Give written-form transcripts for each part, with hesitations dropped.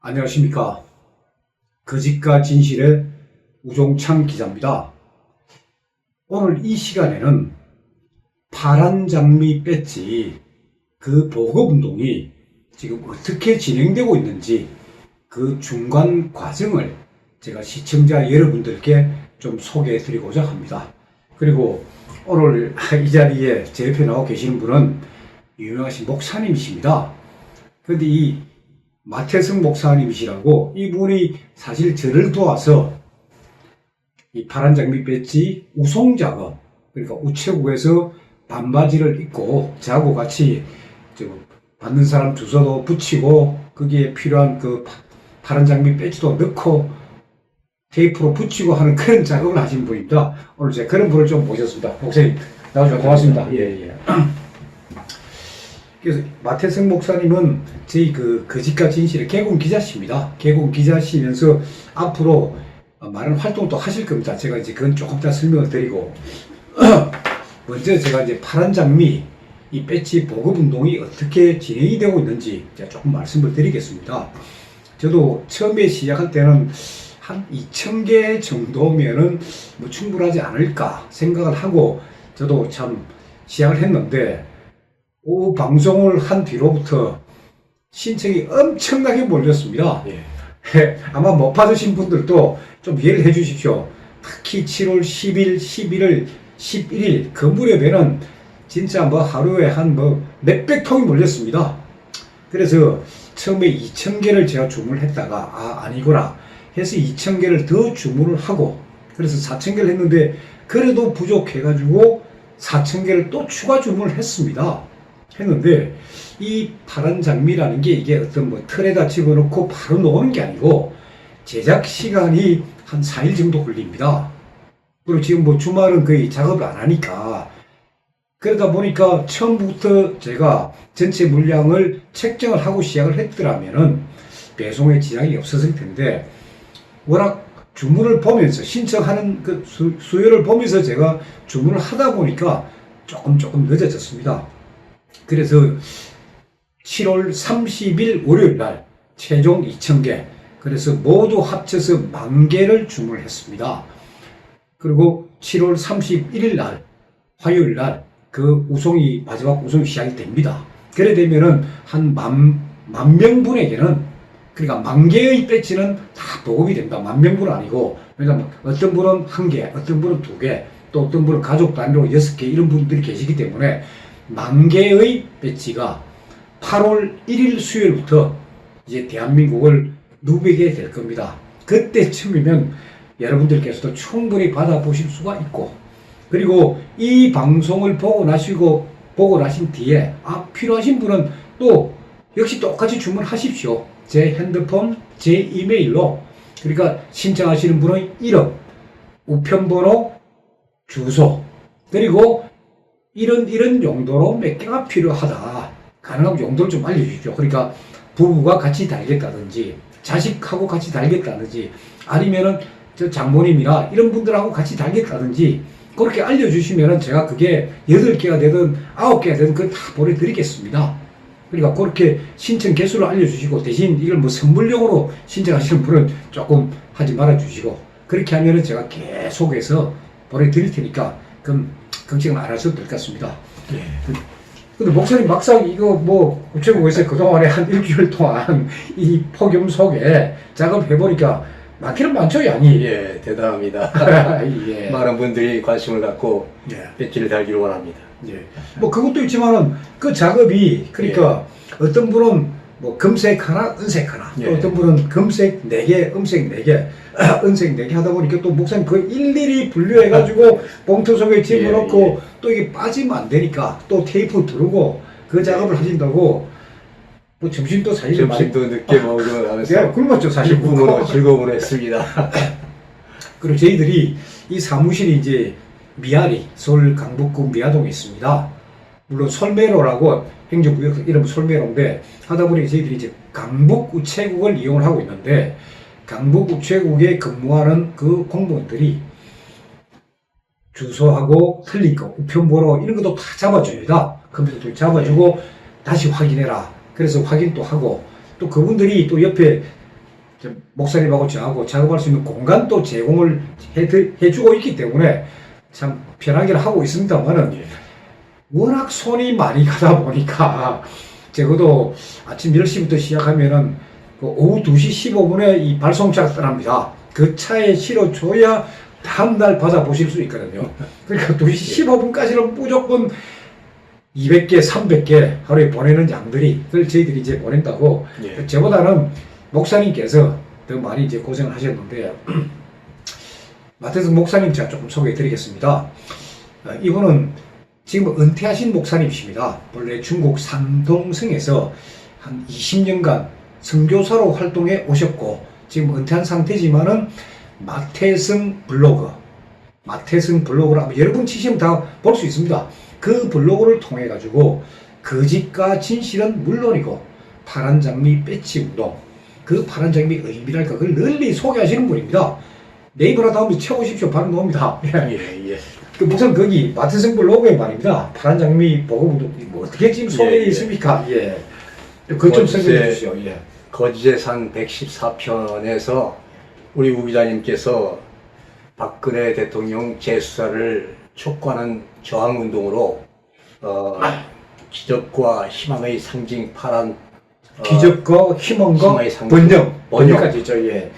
안녕하십니까. 거짓과 진실의 우종창 기자입니다. 오늘 이 시간에는 파란 장미 배지 그 보급운동이 지금 어떻게 진행되고 있는지 그 중간 과정을 제가 시청자 여러분들께 좀 소개해 드리고자 합니다. 그리고 오늘 이 자리에 제 옆에 나와 계시는 분은 유명하신 목사님이십니다. 그런데 이 마태성 목사님이시라고, 이분이 사실 저를 도와서 이 파란 장미 배지 우송 작업, 그러니까 우체국에서 반바지를 입고 저하고 같이 받는 사람 주소도 붙이고 거기에 필요한 그 파란 장미 배지도 넣고 테이프로 붙이고 하는 그런 작업을 하신 분입니다. 오늘 제가 그런 분을 좀 모셨습니다. 목사님 나와주셔서 고맙습니다. 예. 그래서 마태성 목사님은 저희 그 거짓과 진실의 개공 기자십니다. 개공 기자시면서 앞으로 많은 활동도 하실 겁니다. 제가 이제 그건 조금 더 설명을 드리고 먼저 제가 이제 파란 장미 이 배지 보급 운동이 어떻게 진행이 되고 있는지 제가 조금 말씀을 드리겠습니다. 저도 처음에 시작할 때는 한 2,000개 정도면은 뭐 충분하지 않을까 생각을 하고 저도 참 시작을 했는데, 오 방송을 한 뒤로부터 신청이 엄청나게 몰렸습니다. 아마 못 받으신 분들도 좀 이해를 해 주십시오. 특히 7월 10일, 11일, 11일 그 무렵에는 진짜 뭐 하루에 한 뭐 몇백 통이 몰렸습니다. 그래서 처음에 2,000개를 제가 주문을 했다가 아니구나 해서 2,000개를 더 주문을 하고, 그래서 4,000개를 했는데 그래도 부족해가지고 4,000개를 또 추가 주문을 했는데, 이 파란 장미라는 게 이게 어떤 뭐 틀에다 집어넣고 바로 놓는 게 아니고 제작 시간이 한 4일 정도 걸립니다. 그리고 지금 뭐 주말은 거의 작업을 안 하니까, 그러다 보니까 처음부터 제가 전체 물량을 책정을 하고 시작을 했더라면은 배송에 지장이 없었을 텐데, 워낙 주문을 보면서 신청하는 그 수요를 보면서 제가 주문을 하다 보니까 조금 늦어졌습니다. 그래서 7월 30일 월요일 날 최종 2,000개, 그래서 모두 합쳐서 10,000개를 주문을 했습니다. 그리고 7월 31일 날 화요일 날 그 우송이 마지막 우송이 시작이 됩니다. 그래 되면은 한 만 명분에게는, 그러니까 10,000개의 배지는 다 보급이 됩니다. 10,000명분 아니고, 왜냐면 어떤 분은 1개, 어떤 분은 2개, 또 어떤 분은 가족 단위로 6개 이런 분들이 계시기 때문에 10,000개의 배지가 8월 1일 수요일부터 이제 대한민국을 누비게 될 겁니다. 그때쯤이면 여러분들께서도 충분히 받아보실 수가 있고, 그리고 이 방송을 보고 나신 뒤에 필요하신 분은 또 역시 똑같이 주문하십시오. 제 핸드폰, 제 이메일로. 그러니까 신청하시는 분의 이름, 우편번호, 주소, 그리고 이런 용도로 몇 개가 필요하다. 가능한 용도를 좀 알려주십시오. 그러니까 부부가 같이 달겠다든지, 자식하고 같이 달겠다든지, 아니면은 저 장모님이나 이런 분들하고 같이 달겠다든지, 그렇게 알려주시면은 제가 그게 8개가 되든 9개가 되든 그걸 다 보내드리겠습니다. 그러니까 그렇게 신청 개수를 알려주시고, 대신 이걸 뭐 선물용으로 신청하시는 분은 조금 하지 말아주시고, 그렇게 하면은 제가 계속해서 보내드릴 테니까 그럼 걱정 안 하셔도 될 것 같습니다. 근데 목사님 막상 이거 뭐 우체국에서 그동안에 한 일주일 동안 이 폭염 속에 작업해보니까 많기는 많죠, 양이. 대단합니다. 예. 많은 분들이 관심을 갖고 예. 배지를 달기를 원합니다. 뭐 그것도 있지만은 그 작업이, 그러니까 어떤 분은 뭐 금색 하나, 은색 하나, 또 어떤 분은 금색 4개, 음색 4개, 은색 4개 하다 보니까 또 목사님 그 일일이 분류해가지고 봉투 속에 집어넣고 또 이게 빠지면 안 되니까 또 테이프 두르고 그 작업을 하신다고. 뭐 점심도 사실 점심도 늦게 먹으면서 네, 굶었죠 사실. 기쁨으로 즐거움으로 했습니다. 그리고 저희들이 이 사무실이 이제 미아리, 서울 강북구 미아동에 있습니다. 물론 솔메로라고 행정구역 이름 솔메로인데, 하다 보니 저희들이 이제 강북 우체국을 이용을 하고 있는데, 강북 우체국에 근무하는 그 공무원들이 주소하고 틀린 거, 우편번호 이런 것도 다 잡아줍니다. 컴퓨터도 잡아주고 다시 확인해라. 그래서 확인도 하고, 또 그분들이 또 옆에 목사님하고 저하고 작업할 수 있는 공간도 제공을 해주고 있기 때문에 참 편하게 하고 있습니다만은 예. 워낙 손이 많이 가다 보니까 적어도 아침 10시부터 시작하면은 그 오후 2시 15분에 이 발송차가 떠납니다. 그 차에 실어줘야 다음날 받아보실 수 있거든요. 그러니까 2시 15분까지는 무조건 200개, 300개 하루에 보내는 양들이 그걸 저희들이 이제 보낸다고. 예. 저보다는 목사님께서 더 많이 이제 고생을 하셨는데 마태석 목사님 제가 조금 소개해 드리겠습니다. 이분은 지금 은퇴하신 목사님이십니다. 본래 중국 산동성에서 한 20년간 선교사로 활동해 오셨고 지금 은퇴한 상태지만은 마태성 블로그, 마태성 블로그를 아마 여러분 치시면 다 볼 수 있습니다. 그 블로그를 통해 가지고 거짓과 진실은 물론이고 파란 장미 배치 운동, 그 파란 장미 의미랄까 그걸 널리 소개하시는 분입니다. 네이버나 다음에 쳐보십시오. 바로 나옵니다. 예. 그 무슨 거기 마태성 블로그에 말입니다. 파란 장미 보고 뭐 어떻게 지금 소개해 있습니까? 예. 그것 좀 설명해 주시죠. 예. 거짓의 산 114편에서 우리 우 기자님께서 박근혜 대통령 재수사를 촉구하는 저항운동으로 기적과 희망의 상징 파란 기적과 희망과 희망의 상징 번영까지 있죠. 예.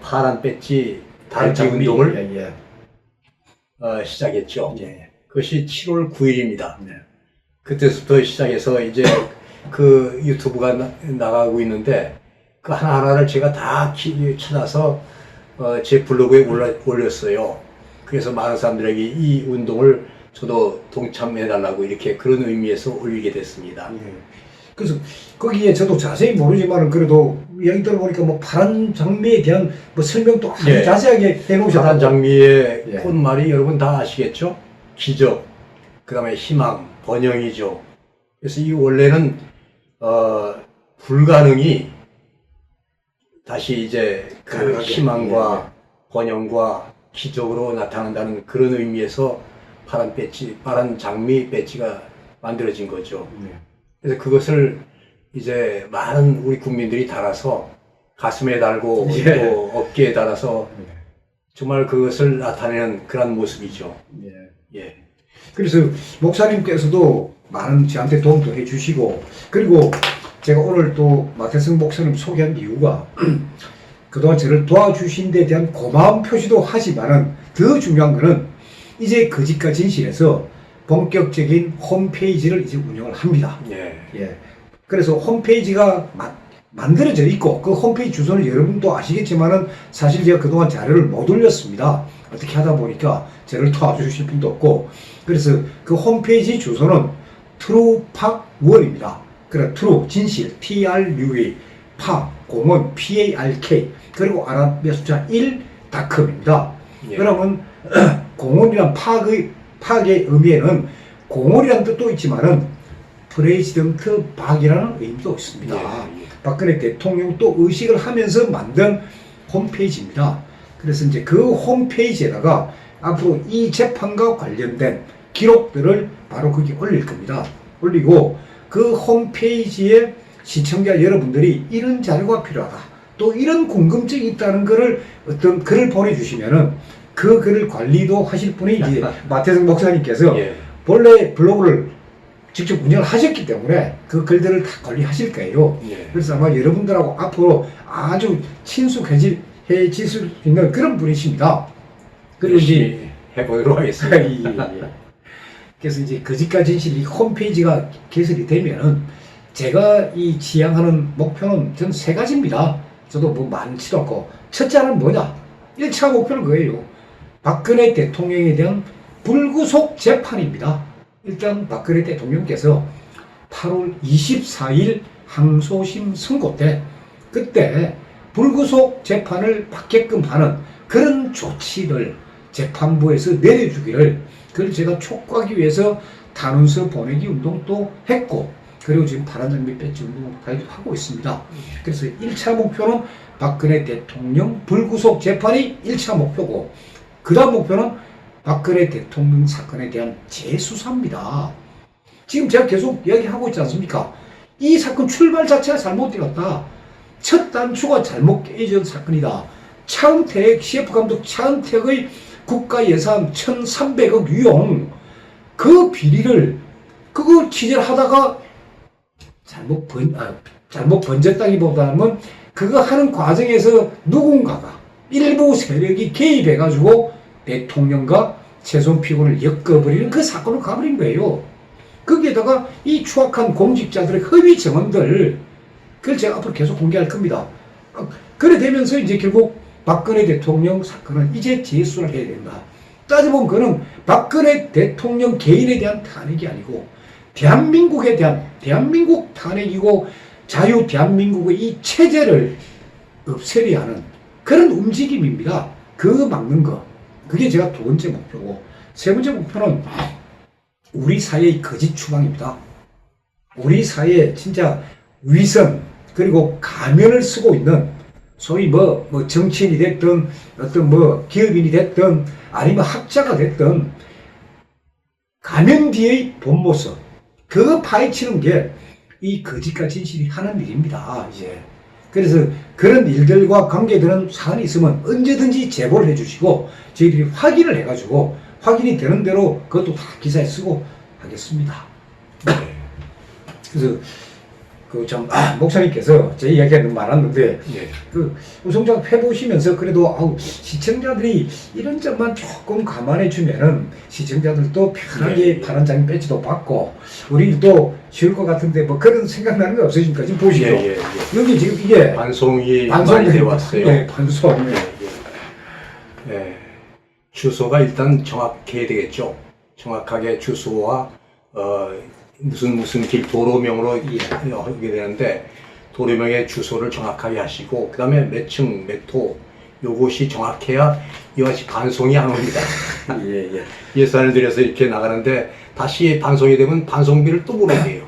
파란 배지 달기 장미. 운동을 예. 시작했죠. 예. 그것이 7월 9일입니다. 네. 그때부터 시작해서 이제 그 유튜브가 나가고 있는데 그 하나하나를 제가 다 찾아서 제 블로그에 올렸어요. 그래서 많은 사람들에게 이 운동을 저도 동참해달라고 이렇게 그런 의미에서 올리게 됐습니다. 예. 그래서 거기에 저도 자세히 모르지만 그래도 이야기 들어보니까 뭐 파란 장미에 대한 뭐 설명도 아주 예. 자세하게 해놓으셨다고. 파란 장미의 예. 꽃말이 여러분 다 아시겠죠? 기적, 그 다음에 희망, 번영이죠. 그래서 이 원래는 불가능이 다시 이제 그 가능하게. 희망과 번영과 기적으로 나타난다는 그런 의미에서 파란 장미 배지가 만들어진 거죠. 네. 그래서 그것을 이제 많은 우리 국민들이 달아서 가슴에 달고 예. 또 어깨에 달아서 정말 그것을 나타내는 그런 모습이죠. 예. 예. 그래서 목사님께서도 많은 저한테 도움도 해주시고 그리고 제가 오늘 또 마태성 목사님 소개한 이유가 그동안 저를 도와주신 데 대한 고마운 표시도 하지만은 더 중요한 거는 이제 거짓과 진실에서 본격적인 홈페이지를 이제 운영을 합니다. 예. 예. 그래서 홈페이지가 만들어져 있고 그 홈페이지 주소는 여러분도 아시겠지만은 사실 제가 그동안 자료를 못 올렸습니다. 어떻게 하다 보니까 저를 도와주실 분도 없고 그래서 그 홈페이지 주소는 truepark1입니다. 그래 true 진실 TRUE 팍 공원 PARK 그리고 아랍의 숫자 1.com입니다. 예. 그러면 공원이란 파악의 의미에는 공원이라는 뜻도 있지만은 프레지던트 박이라는 의미도 있습니다. 예. 박근혜 대통령도 의식을 하면서 만든 홈페이지입니다. 그래서 이제 그 홈페이지에다가 앞으로 이 재판과 관련된 기록들을 바로 거기 올릴 겁니다. 올리고 그 홈페이지에 시청자 여러분들이 이런 자료가 필요하다. 또 이런 궁금증이 있다는 거를 어떤 글을 보내주시면은 그 글을 관리도 하실 분이 이제 마태성 목사님께서 예. 본래 블로그를 직접 운영을 하셨기 때문에 그 글들을 다 관리하실 거예요. 예. 그래서 아마 여러분들하고 앞으로 아주 친숙해질 수 있는 그런 분이십니다. 그리고 이제 열심히 해보도록 하겠습니다. 예. 그래서 이제 거짓과 진실 이 홈페이지가 개설이 되면은 제가 이 지향하는 목표는 전 세 가지입니다. 저도 뭐 많지도 않고 첫째는 뭐냐? 1차 목표는 그거예요. 박근혜 대통령에 대한 불구속 재판입니다. 일단 박근혜 대통령께서 8월 24일 항소심 선고 때 그때 불구속 재판을 받게끔 하는 그런 조치를 재판부에서 내려주기를 그걸 제가 촉구하기 위해서 단원서 보내기 운동도 했고 그리고 지금 파란장미 배지 운동도 하고 있습니다. 그래서 1차 목표는 박근혜 대통령 불구속 재판이 1차 목표고 그 다음 목표는 박근혜 대통령 사건에 대한 재수사입니다. 지금 제가 계속 이야기하고 있지 않습니까? 이 사건 출발 자체가 잘못되었다. 첫 단추가 잘못 깨진 사건이다. 차은택, CF 감독 차은택의 국가 예산 1,300억 유용, 그 비리를, 그거 취재를 하다가 잘못 번졌다기보다는 그거 하는 과정에서 누군가가 일부 세력이 개입해가지고 대통령과 최소한 피고를 엮어버리는 그 사건으로 가버린 거예요. 거기에다가 이 추악한 공직자들의 허위 증언들, 그걸 제가 앞으로 계속 공개할 겁니다. 그래 되면서 이제 결국 박근혜 대통령 사건은 이제 재수를 해야 된다. 따져보면 그는 박근혜 대통령 개인에 대한 탄핵이 아니고 대한민국에 대한, 대한민국 탄핵이고 자유 대한민국의 이 체제를 없애려 하는 그런 움직임입니다. 그거 막는 거. 그게 제가 두 번째 목표고, 세 번째 목표는 우리 사회의 거짓 추방입니다. 우리 사회에 진짜 위선, 그리고 가면을 쓰고 있는 소위 정치인이 됐든 어떤 기업인이 됐든 아니면 학자가 됐든 가면 뒤의 본 모습, 그거 파헤치는 게 이 거짓과 진실이 하는 일입니다. 이제 그래서 그런 일들과 관계되는 사안이 있으면 언제든지 제보를 해주시고 저희들이 확인을 해가지고 확인이 되는 대로 그것도 다 기사에 쓰고 하겠습니다. 그래서 목사님께서 제 이야기가 너무 많았는데 우성장 해보시면서 그래도 시청자들이 이런 점만 조금 감안해 주면은 시청자들도 편하게 파란 장미 배지도 받고 우리도 쉬울 것 같은데 뭐 그런 생각나는 거 없으십니까? 지금 보시죠. 여기 지금 이게 반송이 많이 되어왔어요. 네, 반송. 주소가 일단 정확해야 되겠죠. 정확하게 주소와 무슨 길 도로명으로 하게 되는데 도로명의 주소를 정확하게 하시고 그 다음에 몇 층, 몇 호 요것이 정확해야 이것이 반송이 안 옵니다. 예산을 들여서 이렇게 나가는데 다시 반송이 되면 반송비를 또 물어야 돼요.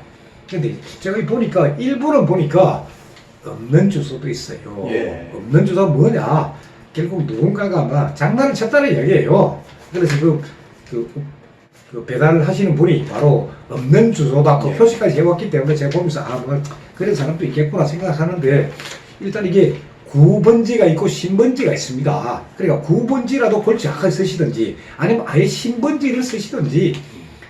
근데 제가 보니까 일부는 보니까 없는 주소도 있어요. 없는 주소가 뭐냐? 결국 누군가가 아마 장난을 쳤다는 이야기예요. 그래서 그 배달을 하시는 분이 바로 없는 주소다 그 표시까지 해왔기 때문에 제가 보면서 그런 사람도 있겠구나 생각하는데, 일단 이게 구번지가 있고 신번지가 있습니다. 그러니까 구번지라도 그걸 정확하게 쓰시든지 아니면 아예 신번지를 쓰시든지,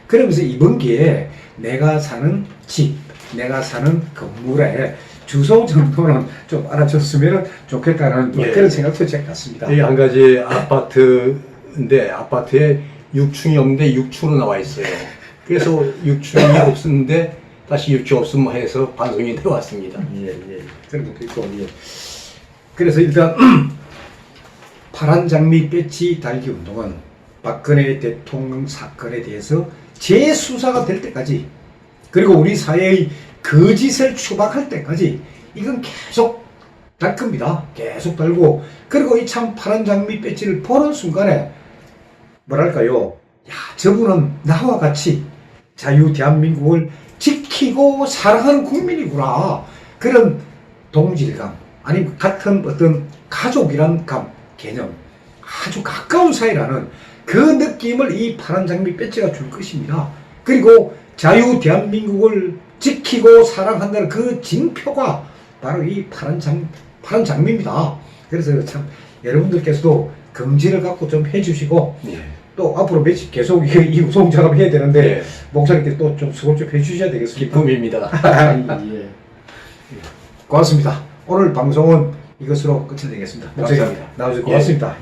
그러면서 이번 기회에 내가 사는 집, 내가 사는 건물에 주소 정도는 좀 알아줬으면 좋겠다는 그런 생각도 제가 갖습니다. 한 가지 아파트인데 아파트에 6층이 없는데 6층으로 나와 있어요. 그래서 6층이 없었는데 다시 6층 없으면 해서 반송이 되어왔습니다. 그런 것도 있고, 그래서 일단 파란 장미 배지 달기 운동은 박근혜 대통령 사건에 대해서 재수사가 될 때까지, 그리고 우리 사회의 거짓을 추방할 때까지 이건 계속 달 겁니다. 계속 달고, 그리고 이 참 파란 장미 배지를 보는 순간에 뭐랄까요, 야, 저분은 나와 같이 자유 대한민국을 지키고 사랑하는 국민이구나, 그런 동질감, 아니면 같은 어떤 가족이란 개념, 아주 가까운 사이라는 그 느낌을 이 파란 장미 배지가 줄 것입니다. 그리고 자유 대한민국을 지키고 사랑한다는 그 징표가 바로 이 파란 장미입니다. 그래서 참 여러분들께서도 긍지를 갖고 좀 해주시고, 또 앞으로 며칠 계속 이 우송 작업 해야 되는데 목사님께 또 좀 수고 좀 해주셔야 되겠습니다. 기쁨입니다. 고맙습니다. 오늘 방송은 이것으로 끝을 내겠습니다. 목사님 감사합니다. 나와주셔서 고맙습니다.